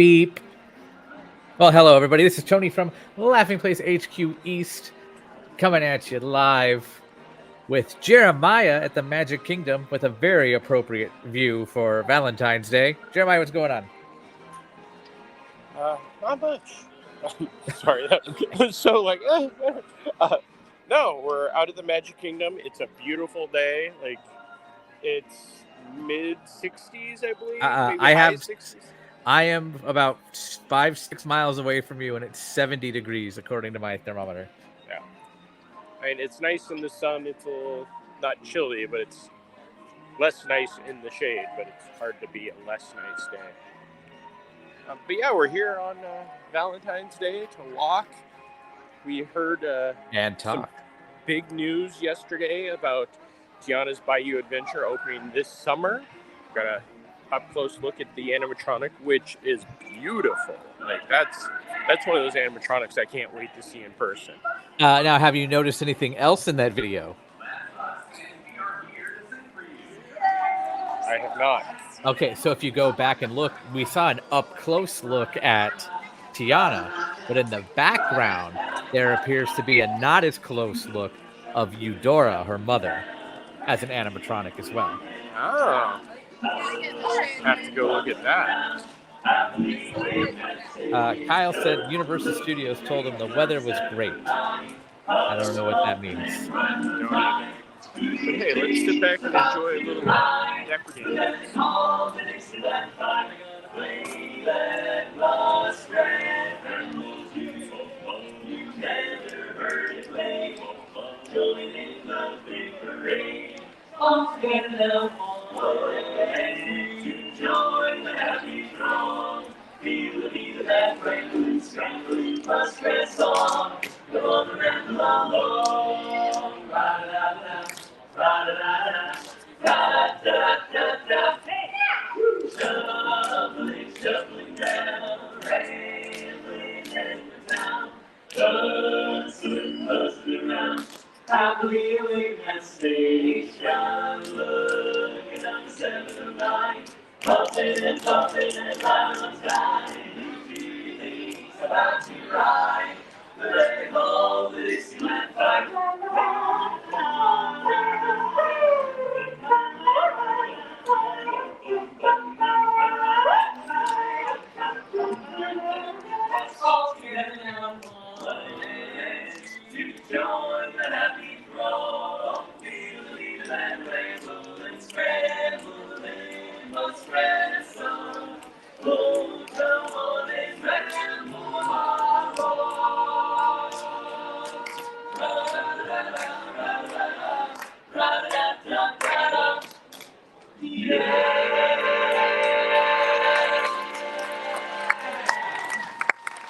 Beep. Well, hello, everybody. This is Tony from Laughing Place HQ East, coming at you live with Jeremiah at the Magic Kingdom with a very appropriate view for Valentine's Day. Jeremiah, what's going on? Not much. Sorry. So, no, we're out at the Magic Kingdom. It's a beautiful day. It's mid-60s, I believe. Maybe high 60s. I am about 5-6 miles away from you, and it's 70 degrees according to my thermometer. Yeah. I mean, it's nice in the sun. It's a little, not chilly, but it's less nice in the shade. But it's hard to be a less nice day. But yeah, we're here on Valentine's Day to walk. We heard and talk. Some big news yesterday about Tiana's Bayou Adventure opening this summer. Got a up-close look at the animatronic, which is beautiful. That's one of those animatronics I can't wait to see in person. Now, have you noticed anything else in that video? I have not. Okay, so if you go back and look, we saw an up-close look at Tiana, but in the background, there appears to be a not as close look of Eudora, her mother, as an animatronic as well. Oh. Have to go look at that. Kyle said Universal Studios told him the weather was great. I don't know what that means. But hey, let's sit back and enjoy a little decorating.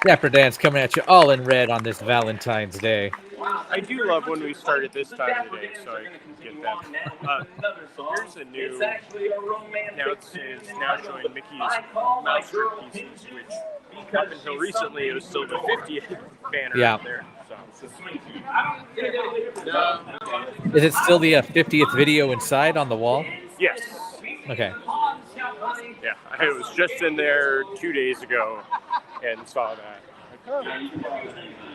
Dapper Dan's coming at you all in red on this Valentine's Day. I do love when we start at this time of the day, so I can get that. Here's a new. Now it's now showing Mickey's masterpieces, which up until recently it was still the 50th banner out there. So. Is it still the 50th video inside on the wall? Yes. Okay. Yeah, I was just in there 2 days ago and saw that.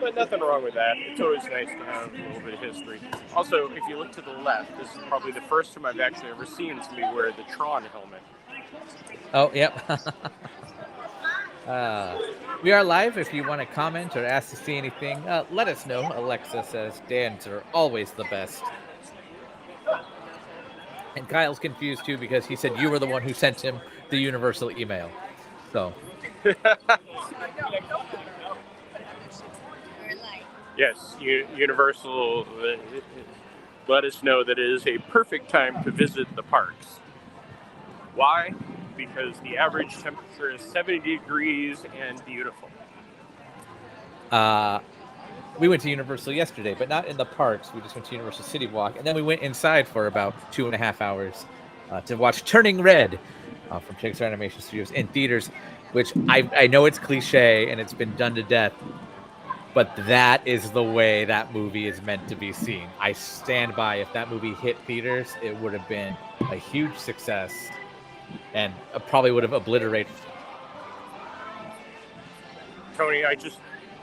But nothing wrong with that. It's always nice to have a little bit of history. Also, if you look to the left, this is probably the first time I've actually ever seen somebody wear the Tron helmet. Oh, yep. We are live. If you want to comment or ask to see anything, let us know. Alexa says Dan's are always the best. And Kyle's confused too because he said you were the one who sent him the Universal email. So. Yes, Universal let us know that it is a perfect time to visit the parks. Why? Because the average temperature is 70 degrees and beautiful. We went to Universal yesterday, but not in the parks. We just went to Universal City Walk, and then we went inside for about 2.5 hours to watch Turning Red from Pixar Animation Studios in theaters, which I know it's cliche and it's been done to death, but that is the way that movie is meant to be seen. I stand by. If that movie hit theaters, it would have been a huge success and probably would have obliterated. Tony,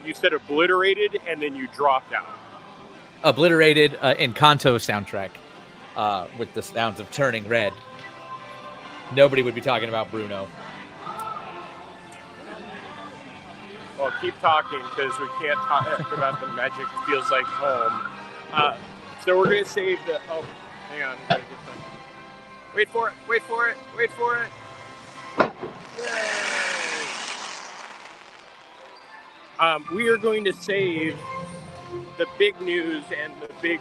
you said obliterated and then you dropped out. Obliterated Encanto soundtrack with the sounds of turning red. Nobody would be talking about Bruno. Well, keep talking because we can't talk about the magic feels like home. So we're gonna save the. Oh, hang on. Gotta get some. Wait for it. Wait for it. Wait for it. Yay. We are going to save the big news and the big,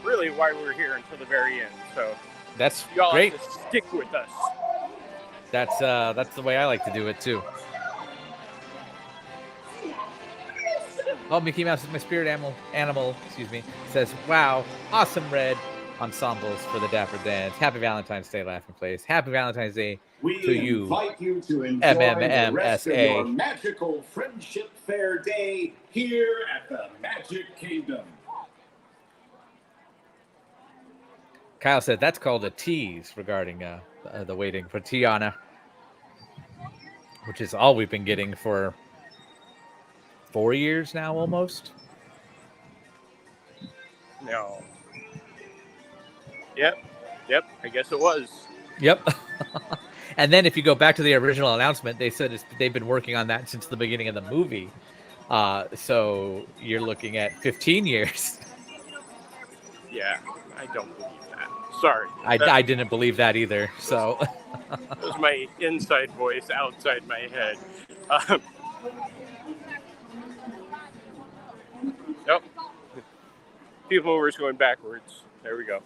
really why we're here until the very end. So that's y'all great. have to stick with us. That's the way I like to do it too. Oh, Mickey Mouse is my spirit animal, excuse me, says, wow, awesome red ensembles for the Dapper Dans. Happy Valentine's Day, Laughing Place. Happy Valentine's Day to you. We invite you to enjoy the rest of your MMMSA. magical Friendship Fair day here at the Magic Kingdom. Kyle said that's called a tease regarding the waiting for Tiana, which is all we've been getting for 4 years now, almost. No. Yep. I guess it was. Yep. And then if you go back to the original announcement, they said they've been working on that since the beginning of the movie. So you're looking at 15 years. Yeah, I don't believe that. Sorry. I didn't believe that either. So That was my inside voice outside my head. Nope. PeopleMover's going backwards. There we go.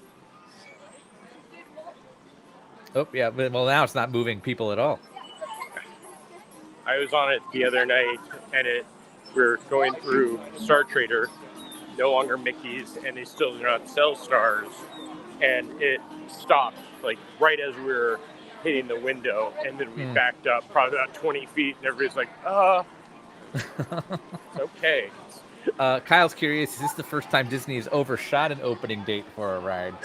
oh yeah, well now it's not moving people at all. I was on it the other night, and we're going through Star Trader, no longer Mickey's, and they still do not sell stars. And it stopped, like, right as we were hitting the window, and then we backed up probably about 20 feet, and everybody's like, it's okay. Kyle's curious, is this the first time Disney has overshot an opening date for a ride?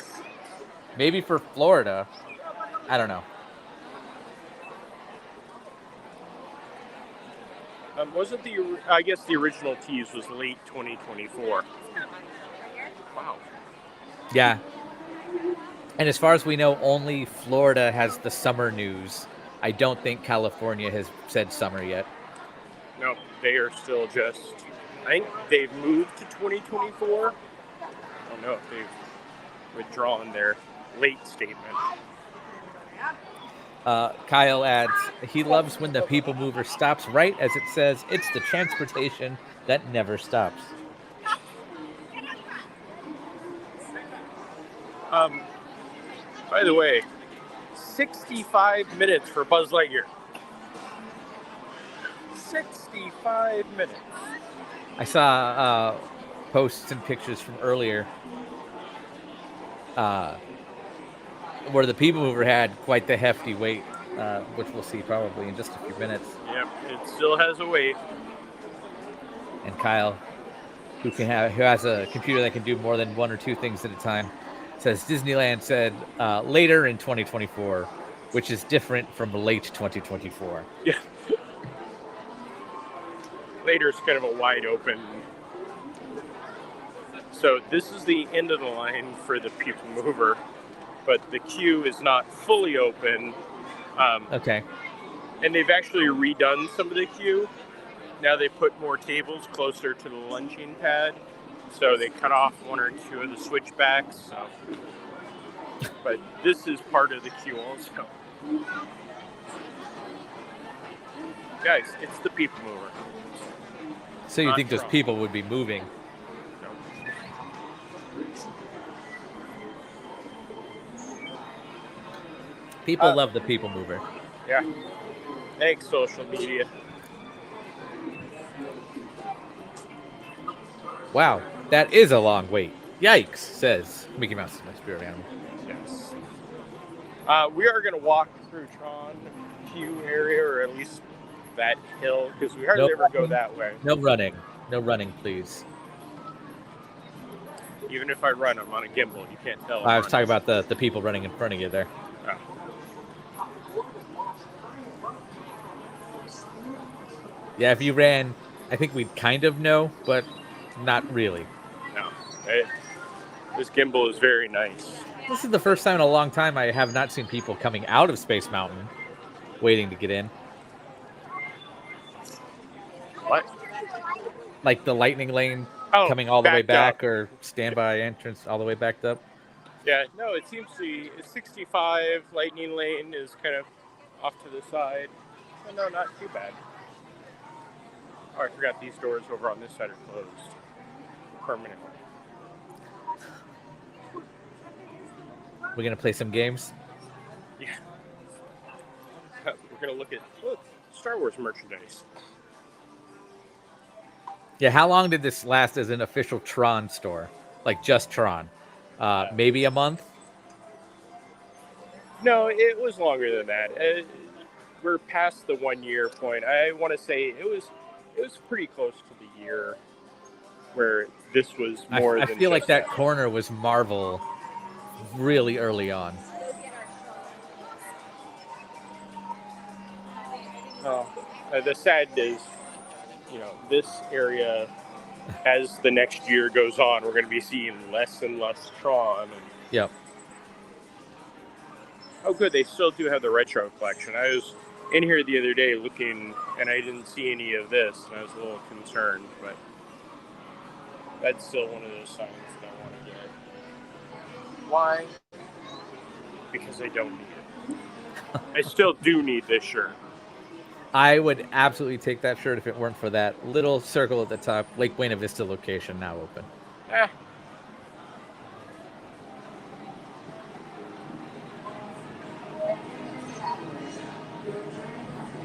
Maybe for Florida. I don't know. I guess the original tease was late 2024. Wow. Yeah. And as far as we know, only Florida has the summer news. I don't think California has said summer yet. No, they are still just... I think they've moved to 2024. I don't know if they've withdrawn their late statement. Kyle adds, he loves when the People Mover stops right as it says, it's the transportation that never stops. By the way, 65 minutes for Buzz Lightyear. 65 minutes. I saw posts and pictures from earlier where the People Mover had quite the hefty wait, which we'll see probably in just a few minutes. Yep, it still has a wait. And Kyle, who has a computer that can do more than one or two things at a time, says Disneyland said later in 2024, which is different from late 2024. Yeah. Later is kind of a wide open. So this is the end of the line for the People Mover, but the queue is not fully open. Okay. And they've actually redone some of the queue. Now they put more tables closer to the lunching pad. So they cut off one or two of the switchbacks. But this is part of the queue also. Guys, it's the People Mover. So you think those people would be moving? No. People love the People Mover. Yeah. Thanks, social media. Wow, that is a long wait. Yikes, says Mickey Mouse is my spirit animal. Yes. We are going to walk through Tron queue area, or at least that hill, because we hardly ever go that way. No running. No running, please. Even if I run, I'm on a gimbal. You can't tell. I was talking about the people running in front of you there. Oh. Yeah, if you ran, I think we'd kind of know, but not really. No, this gimbal is very nice. This is the first time in a long time I have not seen people coming out of Space Mountain waiting to get in. What? Like the lightning lane Oh, coming all the way backed up. back, or standby entrance all the way backed up. Yeah, no, it seems to be 65 Lightning Lane is kind of off to the side. Oh, no, not too bad. Oh, I forgot these doors over on this side are closed permanently. We're gonna play some games. Yeah. We're going to look at Star Wars merchandise. Yeah, how long did this last as an official Tron store? Like just Tron? Maybe a month? No, it was longer than that. We're past the 1 year point. I want to say it was pretty close to the year where this was more I than feel like just that corner was Marvel really early on. The sad is, this area, as the next year goes on, we're going to be seeing less and less Tron. Yep. Oh, good. They still do have the retro collection. I was in here the other day looking, and I didn't see any of this, and I was a little concerned, but that's still one of those signs that I want to get. Why? Because I don't need it. I still do need this shirt. I would absolutely take that shirt if it weren't for that little circle at the top. Lake Buena Vista location now open.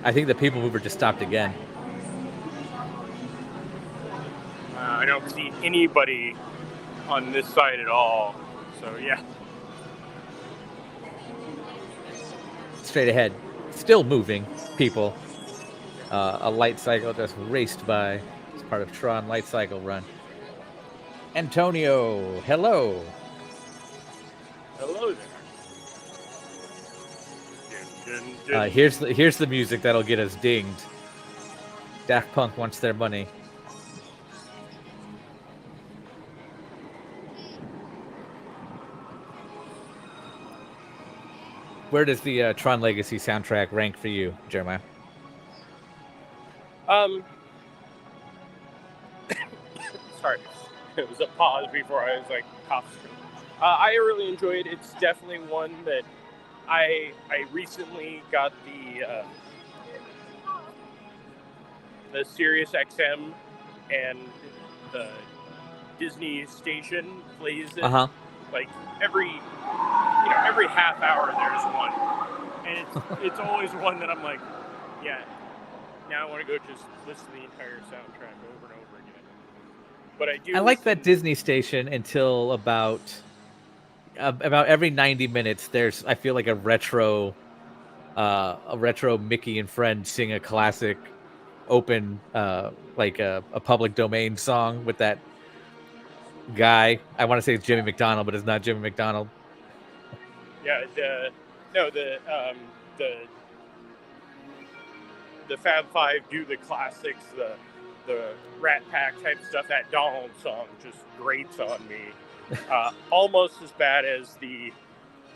I think the PeopleMover just stopped again. I don't see anybody on this side at all. So, yeah. Straight ahead. Still moving people. A light cycle just raced by. It's part of Tron Light Cycle Run. Antonio, hello. Hello there. Here's the music that'll get us dinged. Daft Punk wants their money. Where does the Tron Legacy soundtrack rank for you, Jeremiah? Sorry, it was a pause before I was like cough. I really enjoyed it. It's definitely one that I recently got the Sirius XM, and the Disney station plays it. Like every half hour there's one, and it's always one that I'm like, yeah. Now I want to go just listen to the entire soundtrack over and over again. But I like that Disney station until about every 90 minutes. I feel like a retro Mickey and Friends sing a classic open, like a public domain song with that guy. I want to say it's Jimmy McDonald, but it's not Jimmy McDonald. Yeah, the Fab Five do the classics, the Rat Pack type stuff. That Donald song just grates on me. Almost as bad as the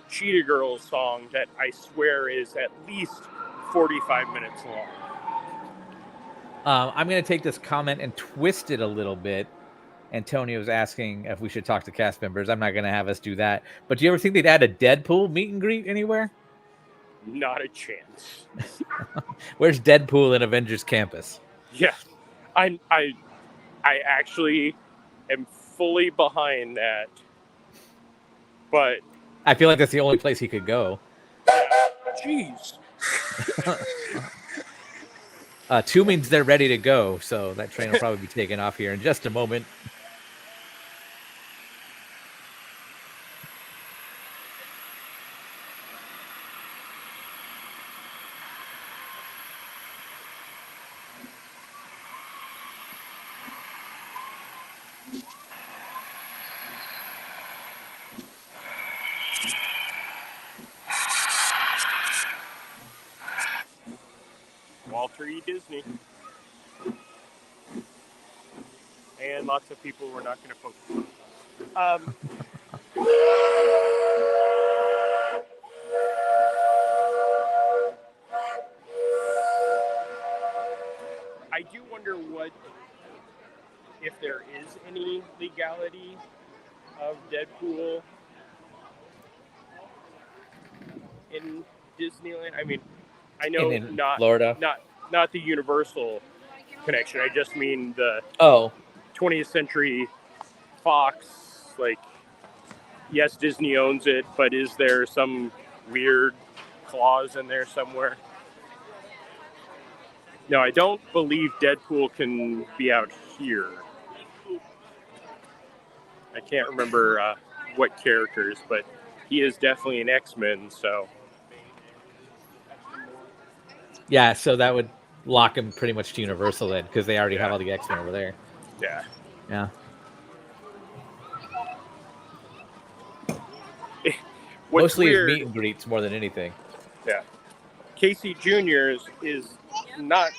Cheetah Girls song that I swear is at least 45 minutes long. I'm going to take this comment and twist it a little bit. Antonio's asking if we should talk to cast members. I'm not going to have us do that. But do you ever think they'd add a Deadpool meet and greet anywhere? Not a chance. Where's Deadpool in Avengers Campus? Yeah, I actually am fully behind that. But I feel like that's the only place he could go. Jeez. 2 means they're ready to go, so that train will probably be taking off here in just a moment. Walter E. Disney. and lots of people we're not going to focus on. I do wonder if there is any legality of Deadpool in Disneyland. I mean, I know in not Florida. not the Universal connection. I just mean the 20th Century Fox. Like, yes, Disney owns it, but is there some weird clause in there somewhere? No, I don't believe Deadpool can be out here. I can't remember what characters, but he is definitely an X-Men, so. Yeah, so that would lock him pretty much to Universal then, because they already have all the X-Men over there. Yeah. Yeah. Mostly his meet and greets more than anything. Yeah. Casey Jr. is not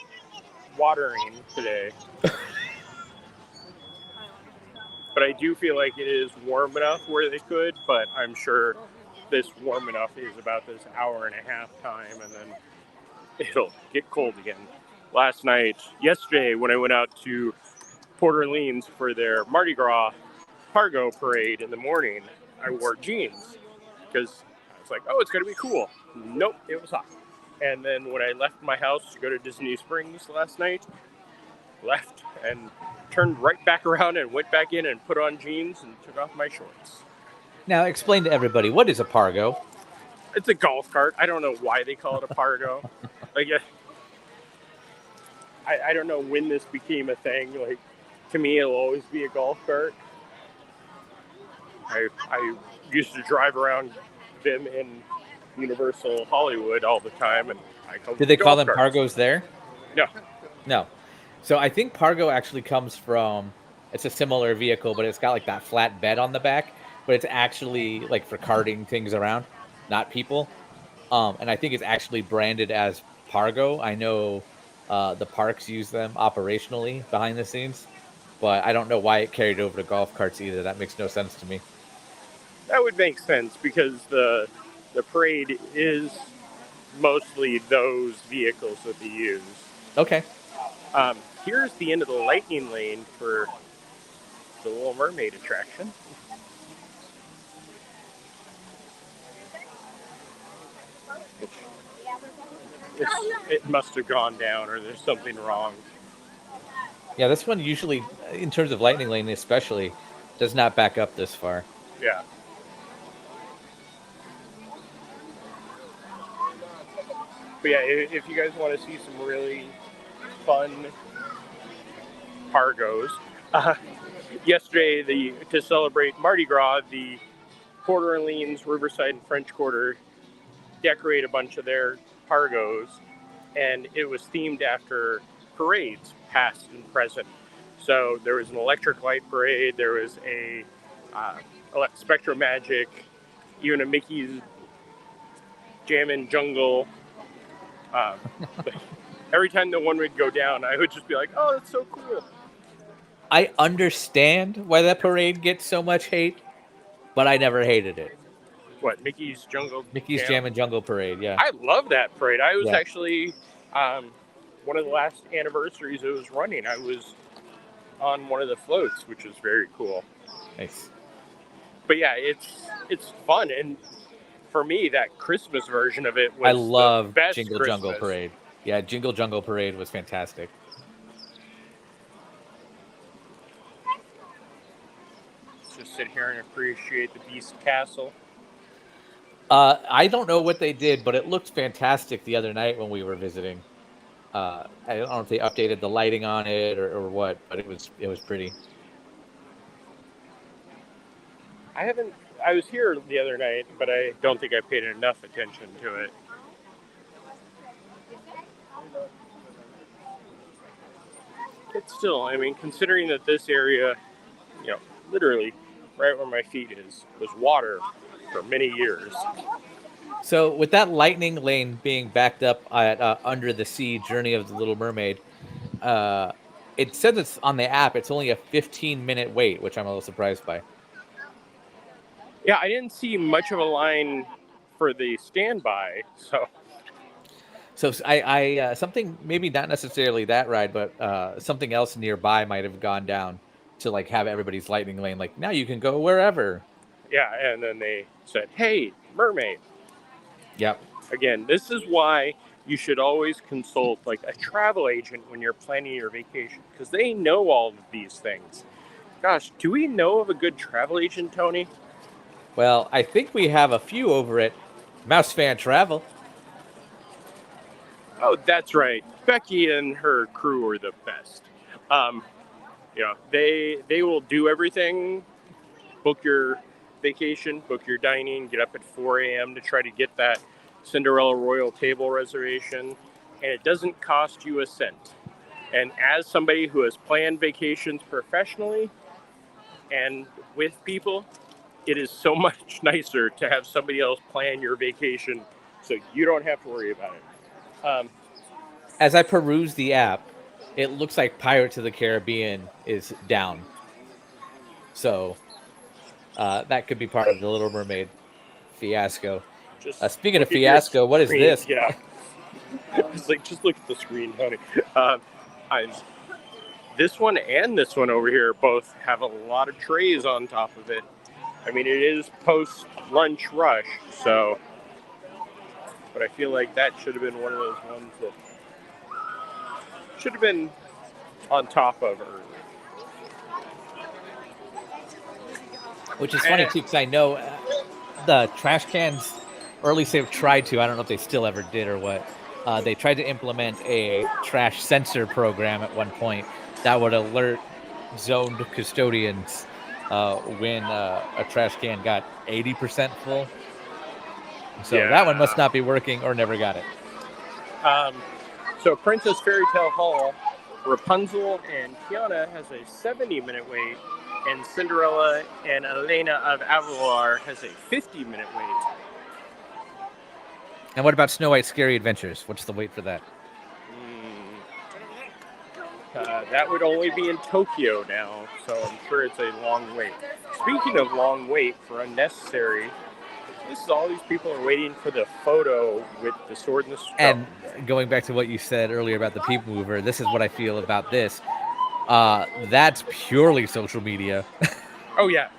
watering today. But I do feel like it is warm enough where they could, but I'm sure this warm enough is about this hour and a half time, and then it'll get cold again. Yesterday, when I went out to Port Orleans for their Mardi Gras cargo parade in the morning, I wore jeans because I was like, oh, it's going to be cool. Nope, it was hot. And then when I left my house to go to Disney Springs last night, left and turned right back around and went back in and put on jeans and took off my shorts. Now, explain to everybody, what is a Pargo? It's a golf cart. I don't know why they call it a Pargo. Like, I don't know when this became a thing. Like, to me, it'll always be a golf cart. I used to drive around them in Universal Hollywood all the time, and I call Did they call them carts. Pargos there? No. So I think Pargo actually comes from, it's a similar vehicle, but it's got like that flat bed on the back, but it's actually like for carting things around, not people. And I think it's actually branded as Pargo. I know the parks use them operationally behind the scenes, but I don't know why it carried over to golf carts either. That makes no sense to me. That would make sense because the parade is mostly those vehicles that they use. Okay. Here's the end of the lightning lane for the Little Mermaid attraction. It must have gone down, or there's something wrong. Yeah, this one usually, in terms of lightning lane especially, does not back up this far. Yeah. But yeah, if you guys want to see some really fun Pargos, yesterday, to celebrate Mardi Gras, the Port Orleans, Riverside, and French Quarter decorate a bunch of their Pargos, and it was themed after parades, past and present. So there was an electric light parade, there was a Spectro Magic, even a Mickey's Jammin' Jungle. Every time the one would go down, I would just be like, oh, that's so cool. I understand why that parade gets so much hate, but I never hated it. What, Mickey's Jammin' Jungle Parade, yeah. I love that parade. I was actually, one of the last anniversaries it was running, I was on one of the floats, which was very cool. Nice. But yeah, it's fun, and for me, that Christmas version of it was I love the best Jingle Christmas. Jungle Parade. Yeah, Jingle Jungle Parade was fantastic. Let's just sit here and appreciate the Beast Castle. I don't know what they did, but it looked fantastic the other night when we were visiting. I don't know if they updated the lighting on it or what, but it was pretty. I was here the other night, but I don't think I paid enough attention to it. But still, I mean, considering that this area, literally right where my feet is, was water for many years. So with that lightning lane being backed up at Under the Sea Journey of the Little Mermaid, it says it's on the app. It's only a 15-minute wait, which I'm a little surprised by. Yeah, I didn't see much of a line for the standby, so. So I something maybe not necessarily that ride, but something else nearby might have gone down to like have everybody's lightning lane. Like now you can go wherever. Yeah, and then they said, "Hey, mermaid." Yep. Again, this is why you should always consult like a travel agent when you're planning your vacation, because they know all of these things. Gosh, do we know of a good travel agent, Tony? Well, I think we have a few over at Mouse Fan Travel. Oh, that's right. Becky and her crew are the best. They will do everything. Book your vacation, book your dining, get up at 4 a.m. to try to get that Cinderella Royal table reservation, and it doesn't cost you a cent. And as somebody who has planned vacations professionally and with people, it is so much nicer to have somebody else plan your vacation so you don't have to worry about it. As I peruse the app, it looks like Pirates of the Caribbean is down. So that could be part of the Little Mermaid fiasco. Speaking of fiasco, what is this? Yeah. It's like, just look at the screen, honey. This one and this one over here both have a lot of trays on top of it. I mean, it is post-lunch rush, so... But I feel like that should have been one of those ones that should have been on top of earlier. Which is funny, too, because I know the trash cans, or at least they've tried to, I don't know if they still ever did or what, they tried to implement a trash sensor program at one point that would alert zoned custodians when a trash can got 80% full. So that one must not be working or never got it. So Princess Fairy Tale Hall, Rapunzel and Tiana has a 70-minute wait, and Cinderella and Elena of Avalor has a 50-minute wait. And what about Snow White's Scary Adventures? What's the wait for that? That would only be in Tokyo now, so I'm sure it's a long wait. Speaking of long wait for unnecessary, this is all these people are waiting for the photo with the sword and the stone. And going back to what you said earlier about the PeopleMover, this is what I feel about this. That's purely social media. Oh, yeah.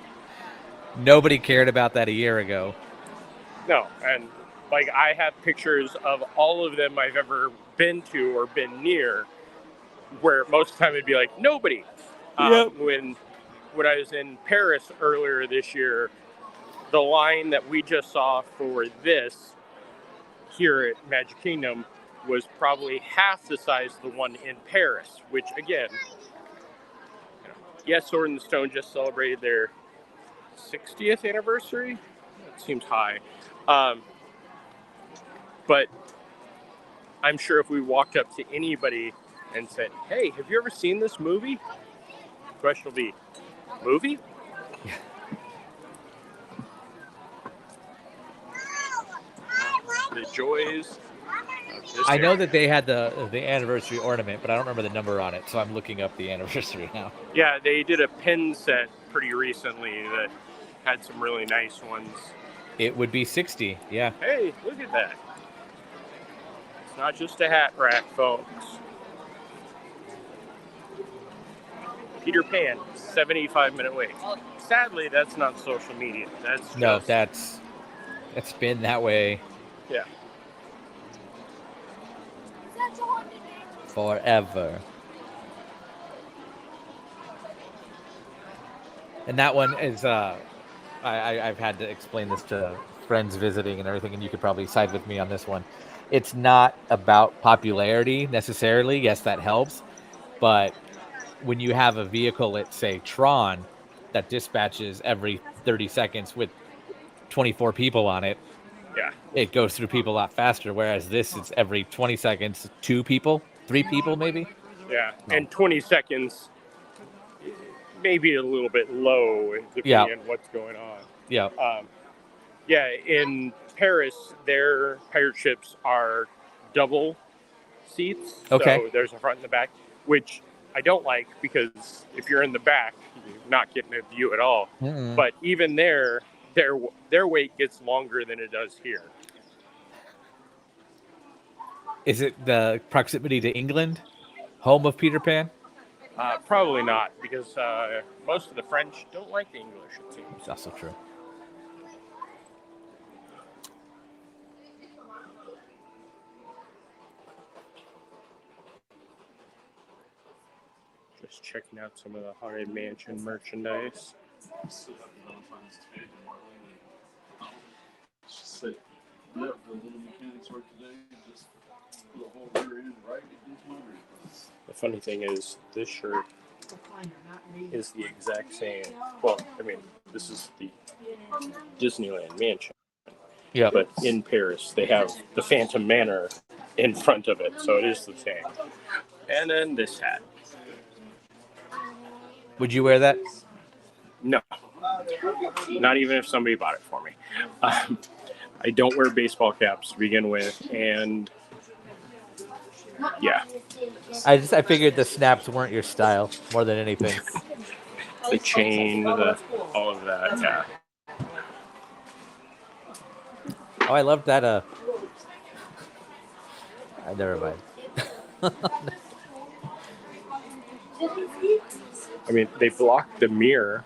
Nobody cared about that a year ago. No, and like I have pictures of all of them I've ever been to or been near, where most of the time it'd be like, nobody. Yep. When I was in Paris earlier this year, the line that we just saw for this here at Magic Kingdom was probably half the size of the one in Paris, which again, yes, Sword in the Stone just celebrated their 60th anniversary. That seems high. But I'm sure if we walked up to anybody and said, "Hey, have you ever seen this movie?" The question will be, "Movie?" Yeah. The joys. I know that they had the anniversary ornament, but I don't remember the number on it, so I'm looking up the anniversary now. Yeah, they did a pin set pretty recently that had some really nice ones. It would be 60, yeah. Hey, look at that. It's not just a hat rack, folks. Peter Pan, 75-minute wait. Sadly, that's not social media. It's been that way. Yeah. Forever. And that one is I've had to explain this to friends visiting and everything, and you could probably side with me on this one. It's not about popularity necessarily. Yes, that helps. But when you have a vehicle, let's say Tron, that dispatches every 30 seconds with 24 people on it, yeah, it goes through people a lot faster. Whereas this, it's every 20 seconds, 2 people, 3 people maybe. Yeah, and 20 seconds, maybe a little bit low depending on what's going on. Yeah. In Paris, their pirate ships are double seats. Okay. So there's a front and the back, which I don't like, because if you're in the back, you're not getting a view at all. Mm-mm. But even their wait gets longer than it does here. Is it the proximity to England, home of Peter Pan? Probably not, because most of the French don't like the English, it seems. It's also true. Just checking out some of the Haunted Mansion merchandise. The little mechanics work today. Just put a whole rear end right against my rear. The funny thing is, this shirt is the exact same. Well, I mean, this is the Disneyland Mansion. Yeah. But in Paris, they have the Phantom Manor in front of it, so it is the same. And then this hat. Would you wear that? No. Not even if somebody bought it for me. I don't wear baseball caps to begin with, and yeah. I figured the snaps weren't your style more than anything. The chain, all of that, yeah. Oh, I love that. Never mind. I mean, they blocked the mirror.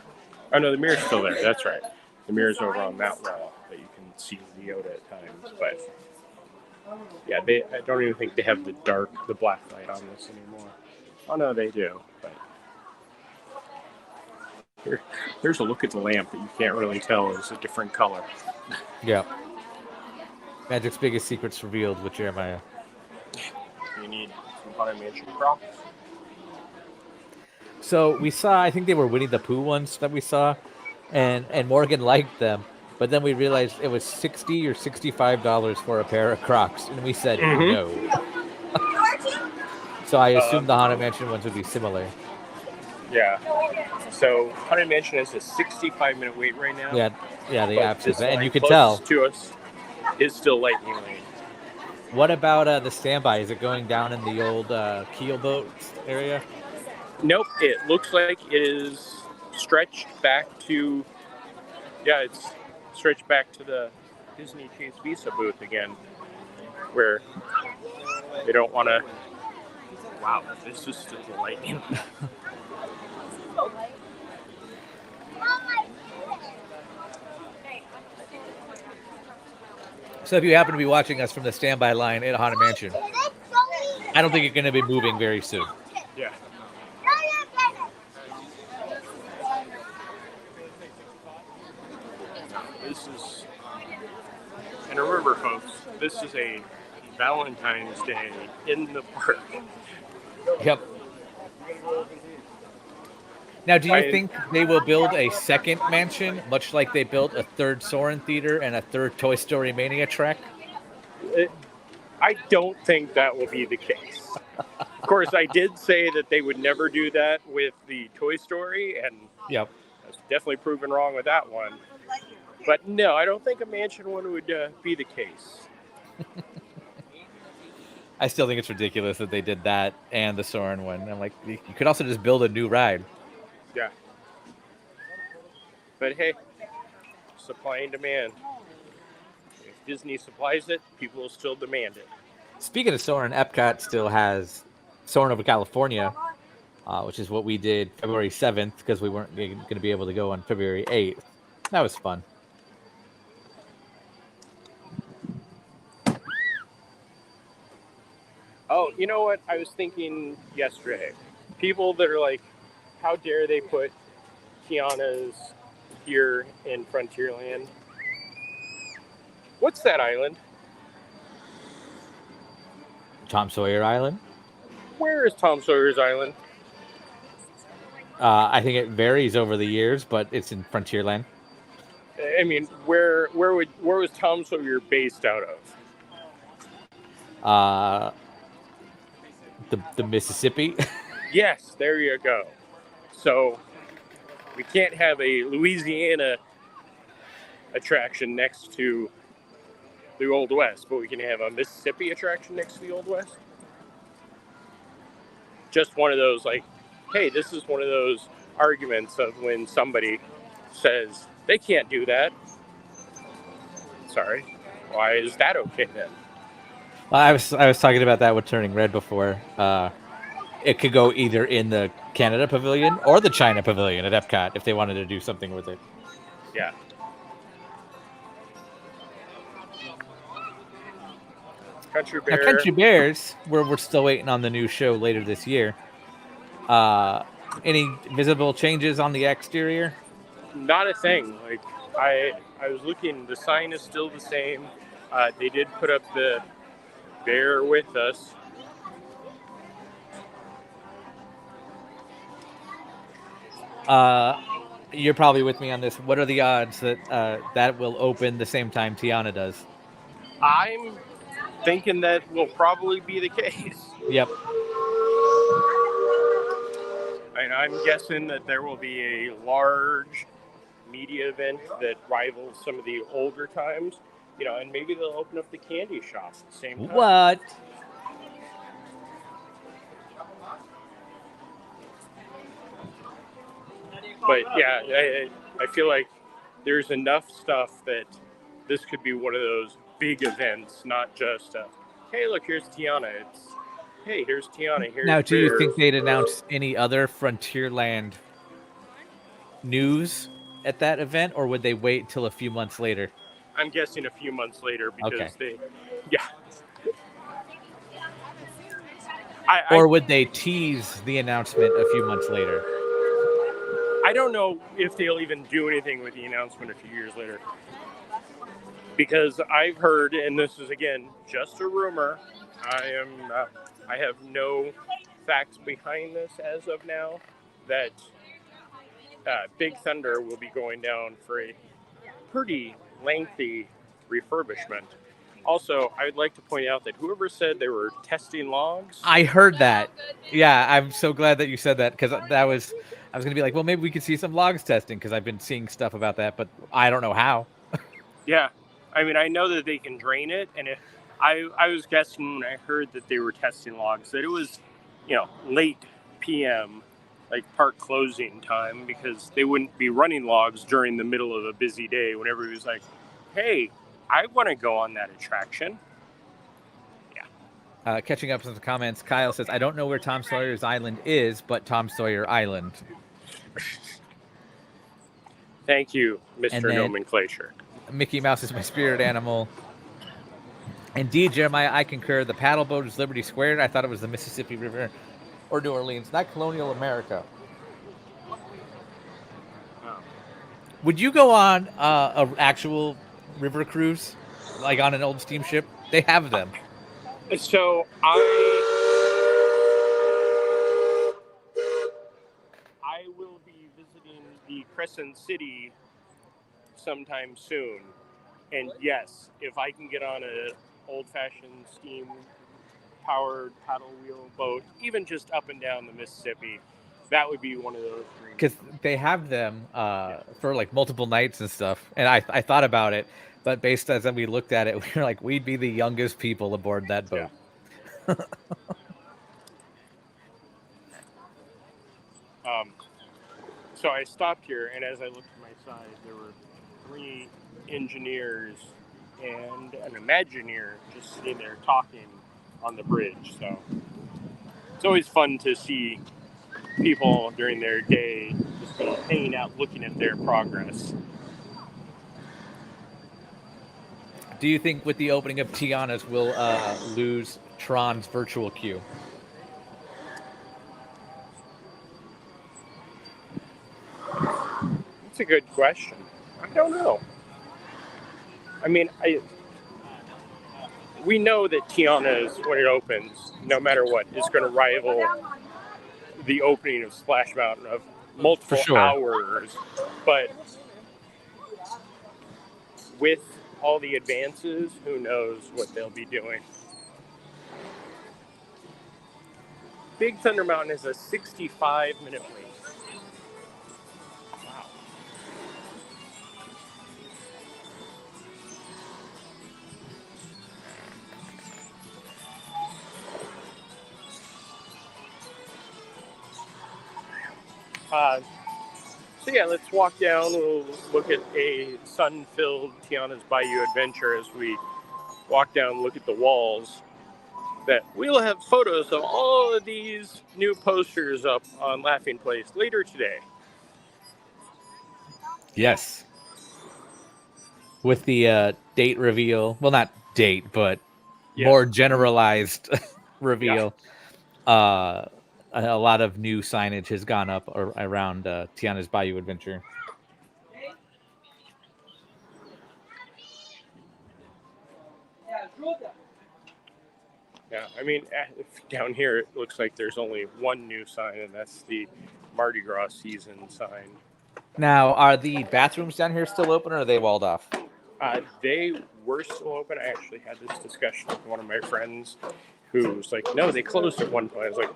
Oh no, the mirror's still there. That's right. The mirror's over on that wall that you can see Leota at times. But yeah, I don't even think they have the black light on this anymore. Oh no, they do. But here's a look at the lamp that you can't really tell is a different color. Yeah. Magic's biggest secrets revealed with Jeremiah. You need some Haunted Mansion props. So we saw, I think they were Winnie the Pooh ones that we saw, and Morgan liked them, but then we realized it was $60 or $65 for a pair of Crocs, and we said no. So I assumed the Haunted Mansion ones would be similar. Yeah. So Haunted Mansion has a 65-minute wait right now. Yeah, the apps, and you could tell. tell. To us, is still lightning lane. What about the standby? Is it going down in the old keel boat area? Nope, it looks like it is stretched back to, it's stretched back to the Disney Chase Visa booth again, where they don't want to, wow, this is still the lightning. So if you happen to be watching us from the standby line at Haunted Mansion, I don't think you're going to be moving very soon. Yeah. This is, and remember folks, this is a Valentine's Day in the park. Yep. Now, do you think they will build a second mansion, much like they built a third Soarin' Theater and a third Toy Story Mania track? I don't think that will be the case. Of course, I did say that they would never do that with the Toy Story, and yep, I was definitely proven wrong with that one. But no, I don't think a mansion one would be the case. I still think it's ridiculous that they did that and the Soarin' one. I'm like, you could also just build a new ride. Yeah. But hey, supply and demand. If Disney supplies it, people will still demand it. Speaking of Soarin', Epcot still has Soarin' over California, which is what we did February 7th because we weren't going to be able to go on February 8th. That was fun. Oh, you know what? I was thinking yesterday. People that are like, how dare they put Tiana's here in Frontierland? What's that island? Tom Sawyer Island? Where is Tom Sawyer's Island? I think it varies over the years, but it's in Frontierland. I mean, where was Tom Sawyer based out of? The Mississippi. Yes, there you go. So we can't have a Louisiana attraction next to the Old West, but we can have a Mississippi attraction next to the Old West. Just one of those, like, hey, this is one of those arguments of when somebody says they can't do that. Sorry, why is that okay then? I was talking about that with Turning Red before. It could go either in the Canada Pavilion or the China Pavilion at Epcot if they wanted to do something with it. Yeah. Country Now, Bear. Country Bears, we're still waiting on the new show later this year. Any visible changes on the exterior? Not a thing. Like I was looking, the sign is still the same. They did put up the Bear with us. You're probably with me on this. What are the odds that that will open the same time Tiana does? I'm thinking that will probably be the case. Yep. And I'm guessing that there will be a large media event that rivals some of the older times, and maybe they'll open up the candy shop at the same time. What? But yeah, I feel like there's enough stuff that this could be one of those big events, not just hey, look, here's Tiana. It's hey, here's Tiana. Here's Now, do you Bear. think they'd announce any other Frontierland news at that event, or would they wait till a few months later? I'm guessing a few months later because Okay. Or would they tease the announcement a few months later? I don't know if they'll even do anything with the announcement a few years later. Because I've heard, and this is again just a rumor, I have no facts behind this as of now, that Big Thunder will be going down for a pretty lengthy refurbishment. Also, I would like to point out that whoever said they were testing logs. I heard that. Yeah, I'm so glad that you said that, because I was going to be like, well, maybe we could see some logs testing, because I've been seeing stuff about that, but I don't know how. Yeah. I mean, I know that they can drain it, and I was guessing when I heard that they were testing logs that it was, late PM, like park closing time, because they wouldn't be running logs during the middle of a busy day when everybody was like, hey, I want to go on that attraction. Yeah. Catching up with the comments, Kyle says, I don't know where Tom Sawyer's Island is, but Tom Sawyer Island. Thank you, Mr. Nomenclature. Mickey Mouse is my spirit animal. Indeed, Jeremiah, I concur. The paddle boat is Liberty Square. I thought it was the Mississippi River or New Orleans, not colonial America. Oh. Would you go on a actual river cruise, like on an old steamship? They have them. So I will be visiting the Crescent City sometime soon, and yes, if I can get on a old-fashioned steam-powered paddle wheel boat, even just up and down the Mississippi, that would be one of those dreams. Because they have them for like multiple nights and stuff, and I thought about it, but based as we looked at it, we were like, we'd be the youngest people aboard that boat. Yeah. So I stopped here, and as I looked to my side, there were 3 engineers and an Imagineer just sitting there talking on the bridge. So it's always fun to see people during their day just kind of hanging out, looking at their progress. Do you think with the opening of Tiana's, we'll lose Tron's virtual queue? That's a good question. I don't know. I mean, we know that Tiana's, when it opens, no matter what, is going to rival the opening of Splash Mountain of multiple hours. But with all the advances, who knows what they'll be doing. Big Thunder Mountain is a 65-minute wait. Wow. So yeah, let's walk down. We'll look at a sun-filled Tiana's Bayou adventure as we walk down, look at the walls. That we'll have photos of all of these new posters up on Laughing Place later today. Yes. With the date reveal. Well, not date, but more generalized reveal. Yeah. A lot of new signage has gone up around Tiana's Bayou Adventure. Yeah, I mean, down here it looks like there's only one new sign, and that's the Mardi Gras season sign. Now, are the bathrooms down here still open, or are they walled off? They were still open. I actually had this discussion with one of my friends who was like, no, they closed at one point. I was like,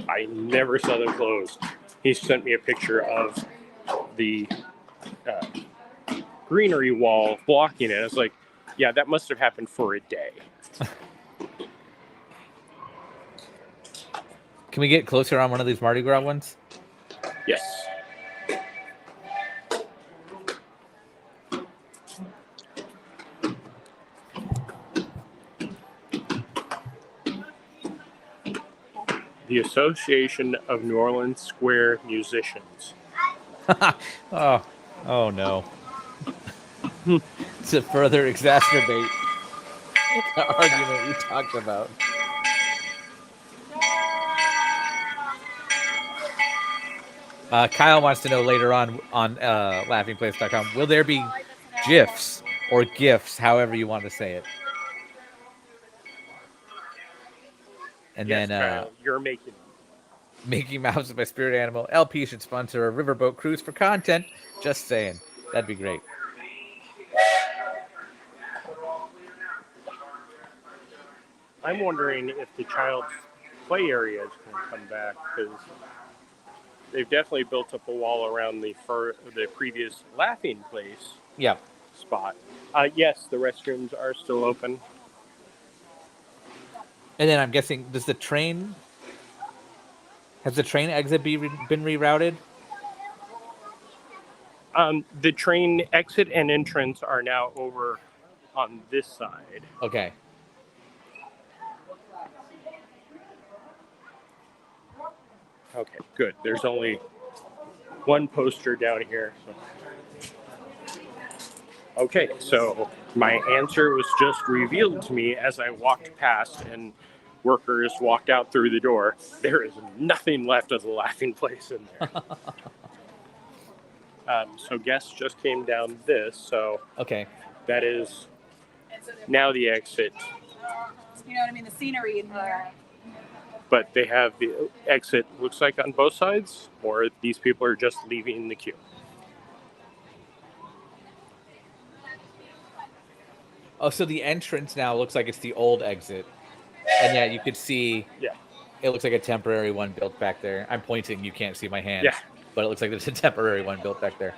I never saw them closed. He sent me a picture of the greenery wall blocking it. I was like, yeah, that must have happened for a day. Can we get closer on one of these Mardi Gras ones? Yes. The Association of New Orleans Square Musicians. Oh no. To further exacerbate the argument we talked about. Kyle wants to know later on laughingplace.com, will there be GIFs or GIFs, however you want to say it? And yes, then Kyle, you're making Mickey Mouse is my spirit animal. LP should sponsor a riverboat cruise for content. Just saying. That'd be great. I'm wondering if the child's play area is going to come back, because they've definitely built up a wall around the previous Laughing Place spot. Yes, the restrooms are still open. And then I'm guessing, has the train exit been rerouted? The train exit and entrance are now over on this side. Okay. Okay, good. There's only one poster down here. Okay, so my answer was just revealed to me as I walked past and workers walked out through the door. There is nothing left of the Laughing Place in there. So guests just came down this, so okay, that is now the exit. You know what I mean? The scenery in here. But they have the exit, looks like, on both sides, or these people are just leaving the queue. Oh, so the entrance now looks like it's the old exit. And yeah, you could see it looks like a temporary one built back there. I'm pointing, you can't see my hand. Yeah. But it looks like there's a temporary one built back there.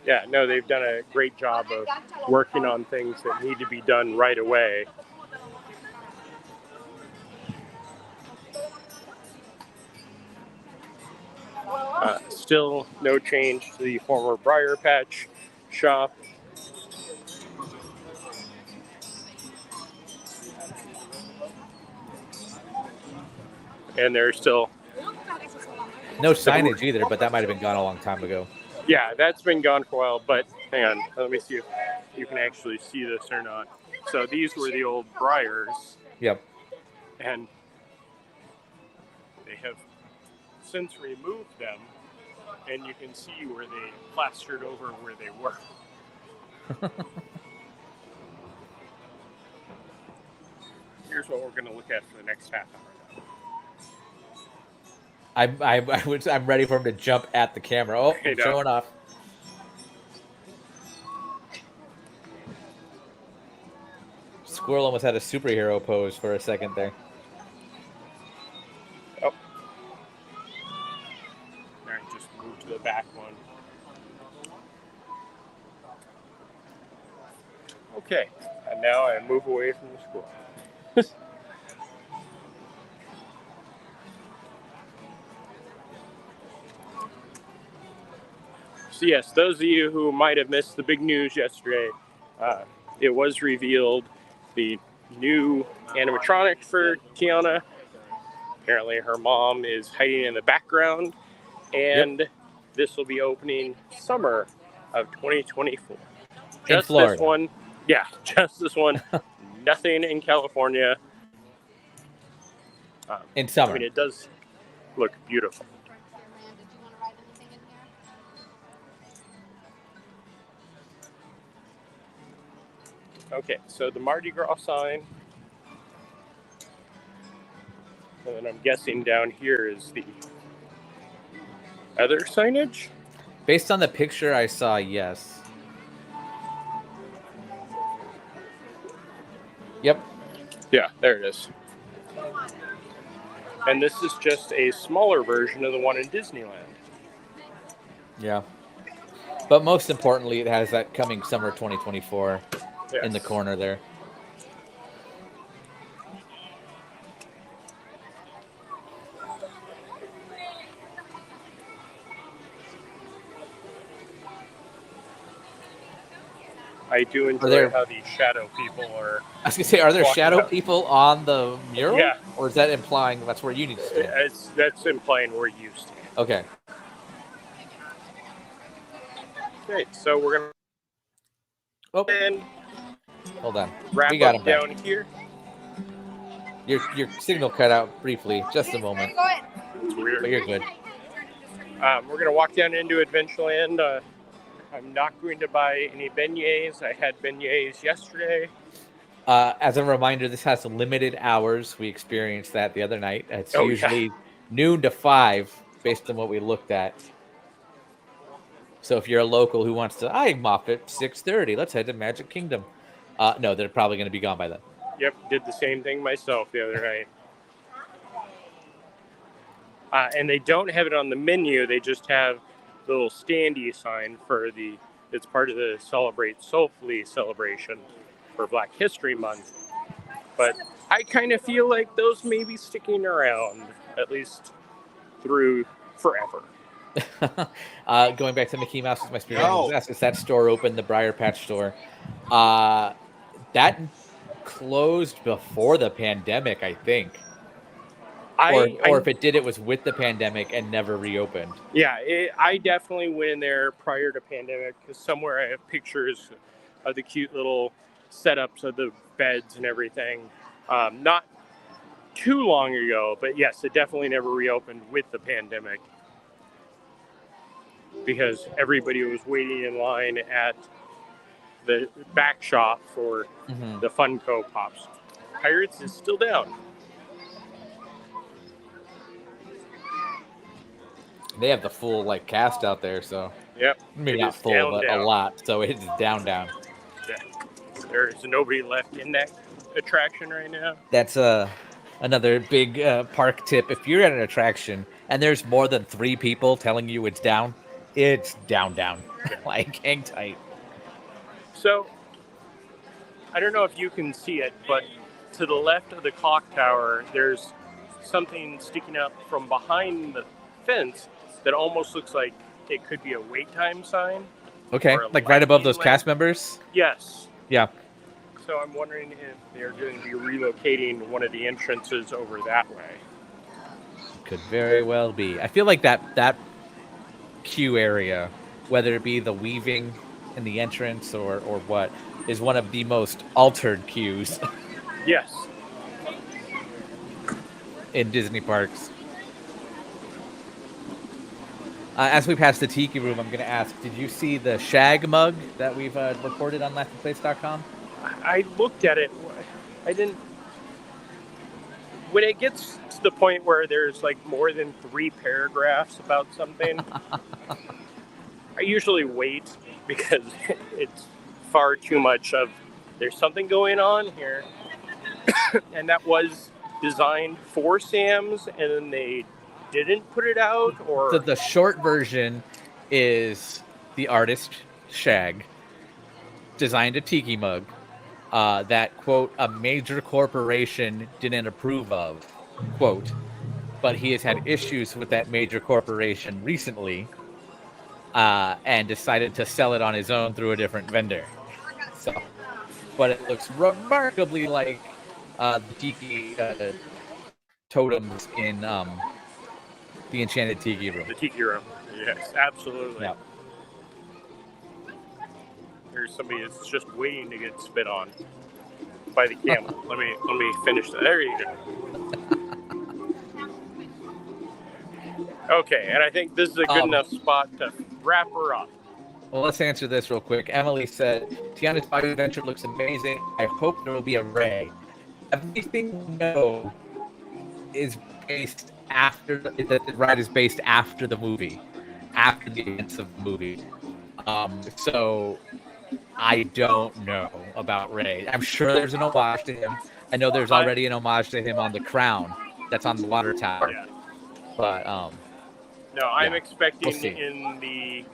Yeah, no, they've done a great job of working on things that need to be done right away. Still no change to the former Briar Patch shop. And there's still no signage either, but that might have been gone a long time ago. Yeah, that's been gone for a while, but hang on, let me see if you can actually see this or not. So these were the old briars. Yep. And they have since removed them, and you can see where they plastered over where they were. Here's what we're going to look at for the next half hour. I'm ready for him to jump at the camera. Oh, I'm showing off. Squirrel almost had a superhero pose for a second there. Oh. All right, just move to the back one. Okay, and now I move away from the squirrel. So yes, those of you who might have missed the big news yesterday, it was revealed the new animatronic for Tiana. Apparently her mom is hiding in the background, and this will be opening summer of 2024. In Florida. This one. Yeah, just this one. Nothing in California. In summer. I mean, it does look beautiful. Okay, so the Mardi Gras sign. And then I'm guessing down here is the other signage? Based on the picture I saw, yes. Yep. Yeah, there it is. And this is just a smaller version of the one in Disneyland. Yeah. But most importantly, it has that coming summer 2024 in the corner there. I do enjoy how the shadow people are. I was gonna say, are there shadow out. people on the mural? Yeah. Or is that implying that's where you need to stand? That's implying where you stand. Okay. Okay, so we're gonna Hold on. wrap We got up him down back. here. Your signal cut out briefly. Just a moment. It's weird. But you're good. We're gonna walk down into Adventureland. I'm not going to buy any beignets. I had beignets yesterday. As a reminder, this has limited hours. We experienced that the other night. It's usually noon to 5, based on what we looked at. So if you're a local who wants to, I'm off at 6:30. Let's head to Magic Kingdom. No, they're probably going to be gone by then. Yep, did the same thing myself the other night. And they don't have it on the menu. They just have the little standee sign for it's part of the Celebrate Soulfully celebration for Black History Month. But I kind of feel like those may be sticking around, at least through forever. Going back to Mickey Mouse with my spirit, is that store open, the Briar Patch store? That closed before the pandemic, I think. Or if it did, it was with the pandemic and never reopened. Yeah, I definitely went in there prior to pandemic, because somewhere I have pictures of the cute little setups of the beds and everything. Not too long ago, but yes, it definitely never reopened with the pandemic, because everybody was waiting in line at the back shop for the Funko Pops. Pirates is still down. They have the full cast out there, so maybe not full, but a lot. So it's down. Yeah. There's nobody left in that attraction right now. That's another big park tip. If you're at an attraction and there's more than 3 people telling you it's down. Hang tight. So I don't know if you can see it, but to the left of the clock tower, there's something sticking up from behind the fence that almost looks like it could be a wait time sign. Okay, right above those cast members? Yes. Yeah. So I'm wondering if they're going to be relocating one of the entrances over that way. Could very well be. I feel like that queue area, whether it be the weaving in the entrance or what, is one of the most altered queues. Yes. In Disney parks. As we pass the Tiki Room, I'm going to ask, did you see the shag mug that we've reported on LaughingPlace.com? I looked at it. I didn't... When it gets to the point where there's more than 3 paragraphs about something, I usually wait, because it's far too much of, there's something going on here. And that was designed for Sam's, and then they didn't put it out, or the short version is the artist Shag designed a tiki mug that, quote, a major corporation didn't approve of, quote, but he has had issues with that major corporation recently, and decided to sell it on his own through a different vendor. So, but it looks remarkably like the tiki totems in the Enchanted Tiki Room. The tiki room. Yes, absolutely. Yeah. There's somebody that's just waiting to get spit on by the camel. let me finish that. There you go. Okay, and I think this is a good enough spot to wrap her up. Well, let's answer this real quick. Emily said, Tiana's Bayou adventure looks amazing. I hope there will be a Ray. Everything we know is based after that the ride is based after the movie, after the events of the movie. So I don't know about Ray. I'm sure there's an homage to him. I know there's already an homage to him on the crown that's on the water tower. Yeah. But no, I'm yeah, expecting we'll see. in the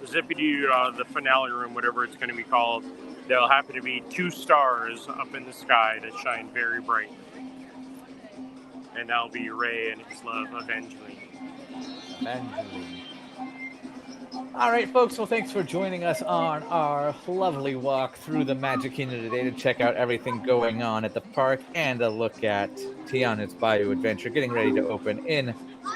Zippity, the finale room, whatever it's going to be called, there'll happen to be 2 stars up in the sky that shine very bright. And that'll be Ray and his love, Evangeline. All right, folks. Well, thanks for joining us on our lovely walk through the Magic Kingdom today to check out everything going on at the park and a look at Tiana's Bayou Adventure getting ready to open in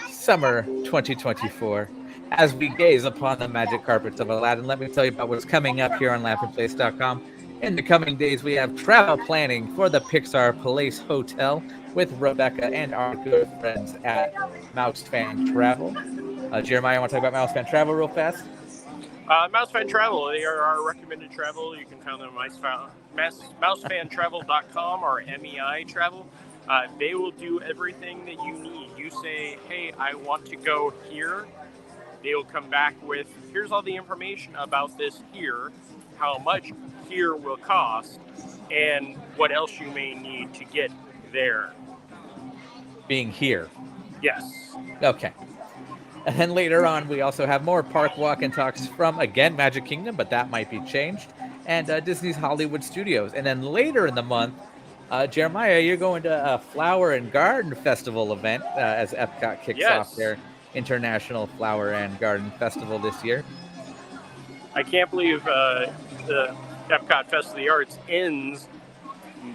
summer 2024. As we gaze upon the magic carpets of Aladdin, let me tell you about what's coming up here on laughingplace.com. In the coming days, we have travel planning for the Pixar Palace Hotel with Rebecca and our good friends at Mouse Fan Travel. Jeremiah, I want to talk about Mouse Fan Travel real fast. Mouse Fan Travel, they are our recommended travel. You can find them at mousefantravel.com or MEI Travel. They will do everything that you need. You say, hey, I want to go here. They'll come back with, here's all the information about this here, how much here will cost, and what else you may need to get there. Being here. Yes. Okay. And then later on, we also have more park walk and talks from, again, Magic Kingdom, but that might be changed, and Disney's Hollywood Studios. And then later in the month, Jeremiah, you're going to a Flower and Garden Festival event as Epcot kicks off their International Flower and Garden Festival this year. I can't believe the Epcot Fest of the Arts ends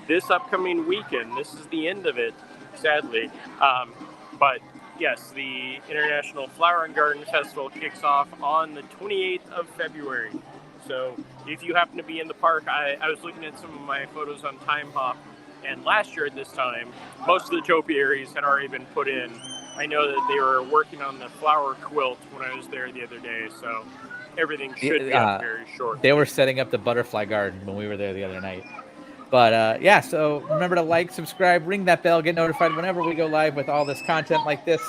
this upcoming weekend. This is the end of it, sadly. But yes, the International Flower and Garden Festival kicks off on the 28th of February. So if you happen to be in the park, I was looking at some of my photos on Time Hop, and last year at this time, most of the topiaries had already been put in. I know that they were working on the flower quilt when I was there the other day, so everything should be up very short. They were setting up the butterfly garden when we were there the other night. But yeah, so remember to like, subscribe, ring that bell, get notified whenever we go live with all this content like this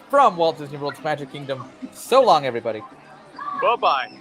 from Walt Disney World's Magic Kingdom. So long, everybody. Bye-bye.